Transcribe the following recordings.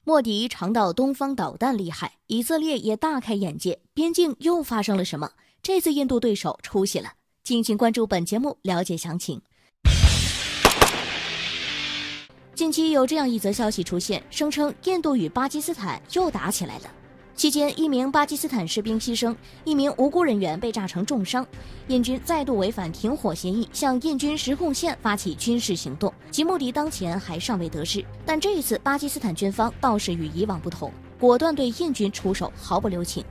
莫迪尝到东方导弹厉害，以色列也大开眼界，边境又发生了什么？这次印度对手出息了，敬请关注本节目了解详情。近期有这样一则消息出现，声称印度与巴基斯坦又打起来了。期间，一名巴基斯坦士兵牺牲，一名无辜人员被炸成重伤。印军再度违反停火协议，向印军实控线发起军事行动，其目的当前还尚未得知。但这一次，巴基斯坦军方倒是与以往不同，果断对印军出手，毫不留情。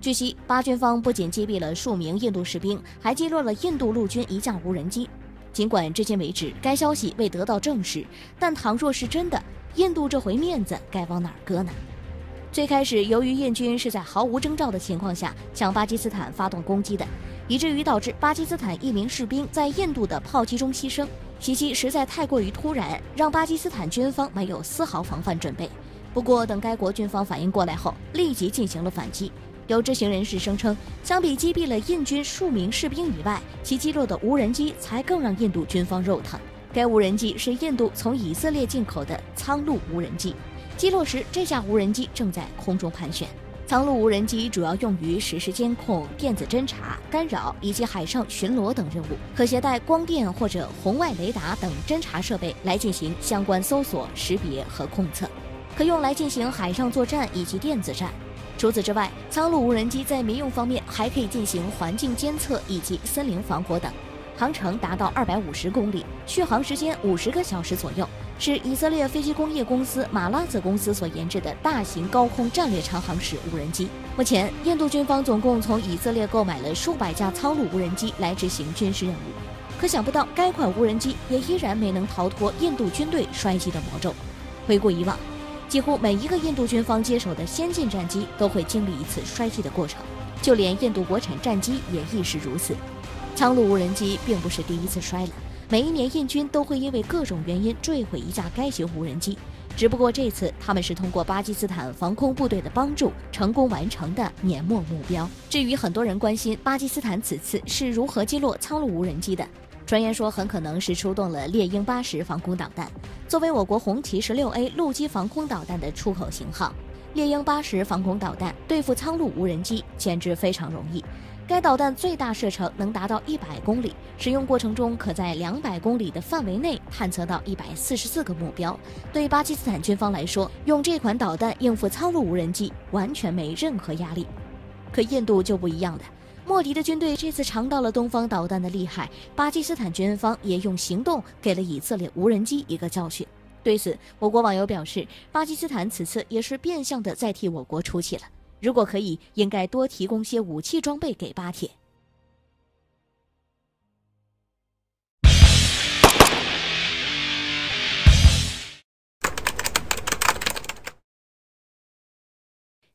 据悉，巴军方不仅击毙了数名印度士兵，还击落了印度陆军一架无人机。尽管至今为止该消息未得到证实，但倘若是真的，印度这回面子该往哪儿搁呢？最开始，由于印军是在毫无征兆的情况下向巴基斯坦发动攻击的，以至于导致巴基斯坦一名士兵在印度的炮击中牺牲。袭击实在太过于突然，让巴基斯坦军方没有丝毫防范准备。不过，等该国军方反应过来后，立即进行了反击。有知情人士声称，相比击毙了印军数名士兵以外，其击落的无人机才更让印度军方肉疼。该无人机是印度从以色列进口的苍鹭无人机。击落时，这架无人机正在空中盘旋。苍鹭无人机主要用于实时监控、电子侦察、干扰以及海上巡逻等任务，可携带光电或者红外雷达等侦察设备来进行相关搜索、识别和控测，可用来进行海上作战以及电子战。除此之外，苍鹭无人机在民用方面还可以进行环境监测以及森林防火等，航程达到250公里，续航时间50个小时左右。是以色列飞机工业公司马拉子公司所研制的大型高空战略长航时无人机。目前，印度军方总共从以色列购买了数百架苍鹭无人机来执行军事任务。可想不到，该款无人机也依然没能逃脱印度军队衰机的魔咒。回顾以往，几乎每一个印度军方接手的先进战机都会经历一次衰退的过程，就连印度国产战机也亦是如此。苍鹭无人机并不是第一次衰了。每一年，印军都会因为各种原因坠毁一架该型无人机，只不过这次他们是通过巴基斯坦防空部队的帮助成功完成的年末目标。至于很多人关心巴基斯坦此次是如何击落苍鹭无人机的，传言说很可能是出动了猎鹰80防空导弹，作为我国红旗16A 陆基防空导弹的出口型号。猎鹰80防空导弹对付苍鹭无人机简直非常容易。该导弹最大射程能达到100公里，使用过程中可在200公里的范围内探测到144个目标。对巴基斯坦军方来说，用这款导弹应付苍鹭无人机完全没任何压力。可印度就不一样了，莫迪的军队这次尝到了东方导弹的厉害，巴基斯坦军方也用行动给了以色列无人机一个教训。对此，我国网友表示，巴基斯坦此次也是变相的在替我国出气了。如果可以，应该多提供些武器装备给巴铁。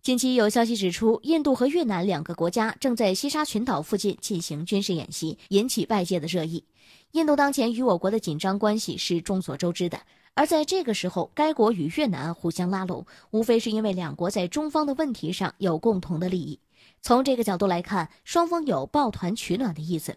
近期有消息指出，印度和越南两个国家正在西沙群岛附近进行军事演习，引起外界的热议。印度当前与我国的紧张关系是众所周知的。而在这个时候，该国与越南互相拉拢，无非是因为两国在中方的问题上有共同的利益。从这个角度来看，双方有抱团取暖的意思。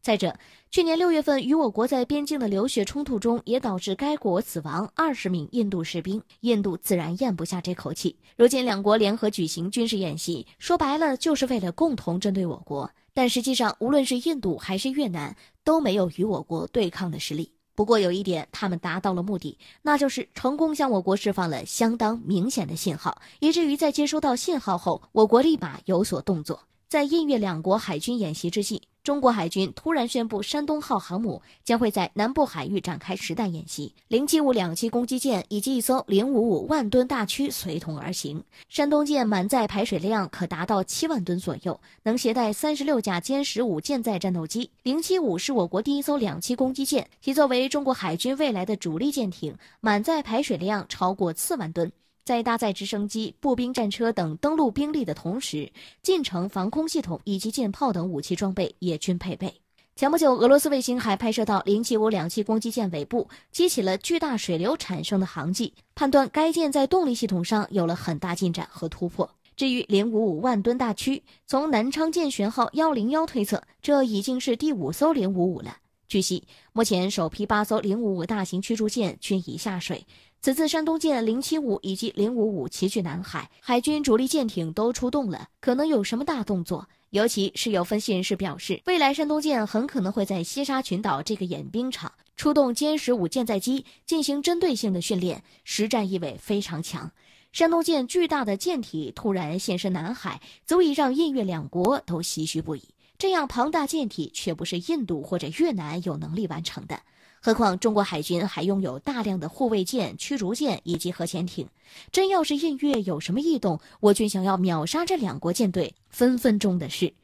再者，去年6月份与我国在边境的流血冲突中，也导致该国死亡20名印度士兵，印度自然咽不下这口气。如今两国联合举行军事演习，说白了就是为了共同针对我国。但实际上，无论是印度还是越南，都没有与我国对抗的实力。不过有一点，他们达到了目的，那就是成功向我国释放了相当明显的信号，以至于在接收到信号后，我国立马有所动作。在印越两国海军演习之际，中国海军突然宣布，山东号航母将会在南部海域展开实弹演习，075两栖攻击舰以及一艘055万吨大驱随同而行。山东舰满载排水量可达到7万吨左右，能携带36架歼15舰载战斗机。075是我国第一艘两栖攻击舰，其作为中国海军未来的主力舰艇，满载排水量超过4万吨。在搭载直升机、步兵战车等登陆兵力的同时，近程防空系统以及舰炮等武器装备也均配备。前不久，俄罗斯卫星还拍摄到075两栖攻击舰尾部激起了巨大水流产生的航迹，判断该舰在动力系统上有了很大进展和突破。至于055万吨大驱，从南昌舰舷号101推测，这已经是第5艘055了。据悉，目前首批8艘055大型驱逐舰均已下水。此次山东舰075以及055齐聚南海，海军主力舰艇都出动了，可能有什么大动作。尤其是有分析人士表示，未来山东舰很可能会在西沙群岛这个演兵场出动歼15舰载机进行针对性的训练，实战意味非常强。山东舰巨大的舰体突然现身南海，足以让印越两国都唏嘘不已。这样庞大舰体却不是印度或者越南有能力完成的。何况中国海军还拥有大量的护卫舰、驱逐舰以及核潜艇，真要是印越有什么异动，我军想要秒杀这两国舰队，分分钟的事。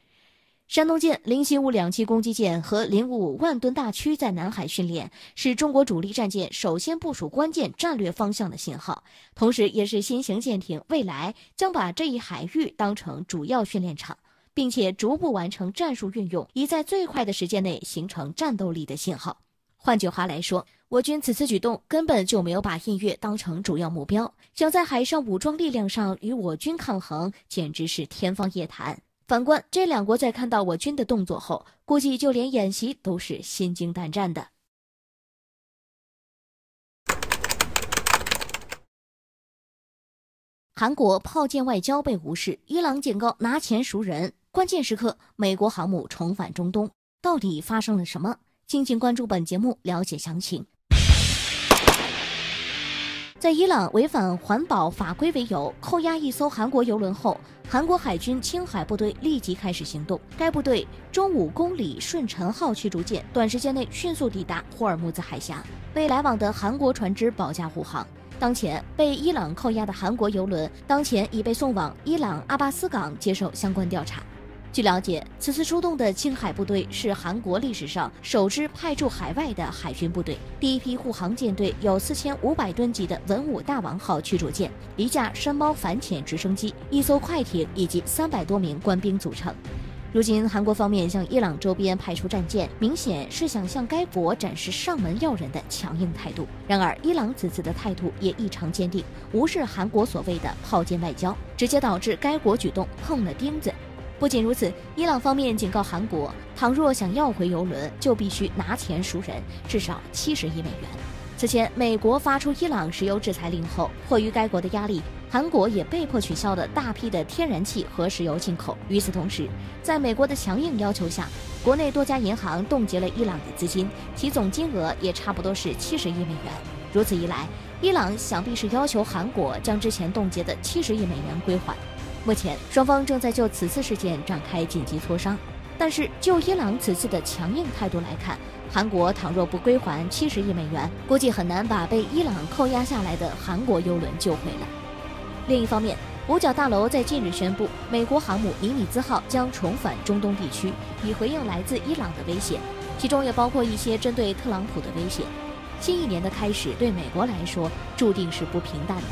山东舰075两栖攻击舰和055万吨大驱在南海训练，是中国主力战舰首先部署关键战略方向的信号，同时也是新型舰艇未来将把这一海域当成主要训练场，并且逐步完成战术运用，以在最快的时间内形成战斗力的信号。换句话来说，我军此次举动根本就没有把印越当成主要目标，想在海上武装力量上与我军抗衡，简直是天方夜谭。反观这两国在看到我军的动作后，估计就连演习都是心惊胆战的。韩国炮舰外交被无视，伊朗警告拿钱赎人，关键时刻美国航母重返中东，到底发生了什么？敬请关注本节目了解详情。在伊朗违反环保法规为由扣押一艘韩国油轮后，韩国海军青海部队立即开始行动。该部队中5公里顺臣号驱逐舰短时间内迅速抵达霍尔木兹海峡，为来往的韩国船只保驾护航。当前被伊朗扣押的韩国油轮当前已被送往伊朗阿巴斯港接受相关调查。据了解，此次出动的青海部队是韩国历史上首支派驻海外的海军部队。第一批护航舰队有4500吨级的文武大王号驱逐舰、1架山猫反潜直升机、1艘快艇以及300多名官兵组成。如今韩国方面向伊朗周边派出战舰，明显是想向该国展示上门要人的强硬态度。然而伊朗此次的态度也异常坚定，无视韩国所谓的炮舰外交，直接导致该国举动碰了钉子。不仅如此，伊朗方面警告韩国，倘若想要回油轮，就必须拿钱赎人，至少70亿美元。此前，美国发出伊朗石油制裁令后，迫于该国的压力，韩国也被迫取消了大批的天然气和石油进口。与此同时，在美国的强硬要求下，国内多家银行冻结了伊朗的资金，其总金额也差不多是70亿美元。如此一来，伊朗想必是要求韩国将之前冻结的70亿美元归还。目前，双方正在就此次事件展开紧急磋商。但是，就伊朗此次的强硬态度来看，韩国倘若不归还70亿美元，估计很难把被伊朗扣押下来的韩国油轮救回了。另一方面，五角大楼在近日宣布，美国航母尼米兹号将重返中东地区，以回应来自伊朗的威胁，其中也包括一些针对特朗普的威胁。新一年的开始对美国来说注定是不平淡的。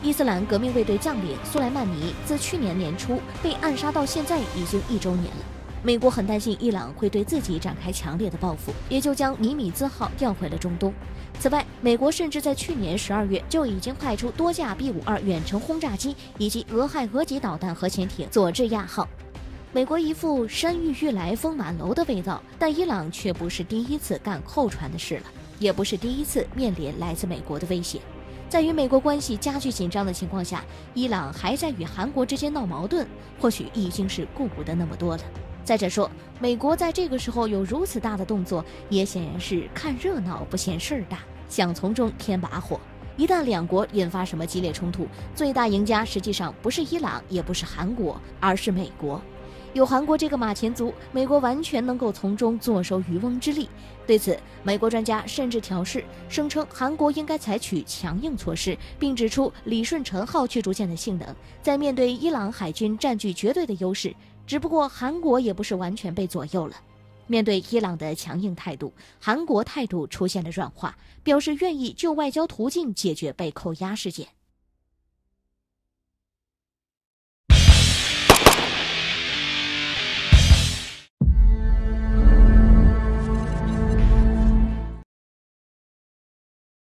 伊斯兰革命卫队将领苏莱曼尼自去年年初被暗杀到现在已经1周年了。美国很担心伊朗会对自己展开强烈的报复，也就将尼米兹号调回了中东。此外，美国甚至在去年12月就已经派出多架 B-52 远程轰炸机以及俄亥俄级导弹核潜艇佐治亚号。美国一副山遇欲来风满楼的味道，但伊朗却不是第一次干扣船的事了，也不是第一次面临来自美国的威胁。在与美国关系加剧紧张的情况下，伊朗还在与韩国之间闹矛盾，或许已经是顾不得那么多了。再者说，美国在这个时候有如此大的动作，也显然是看热闹不嫌事儿大，想从中添把火。一旦两国引发什么激烈冲突，最大赢家实际上不是伊朗，也不是韩国，而是美国。有韩国这个马前卒，美国完全能够从中坐收渔翁之利。对此，美国专家甚至挑事，声称韩国应该采取强硬措施，并指出李舜臣号驱逐舰的性能在面对伊朗海军占据绝对的优势，只不过韩国也不是完全被左右了。面对伊朗的强硬态度，韩国态度出现了软化，表示愿意就外交途径解决被扣押事件。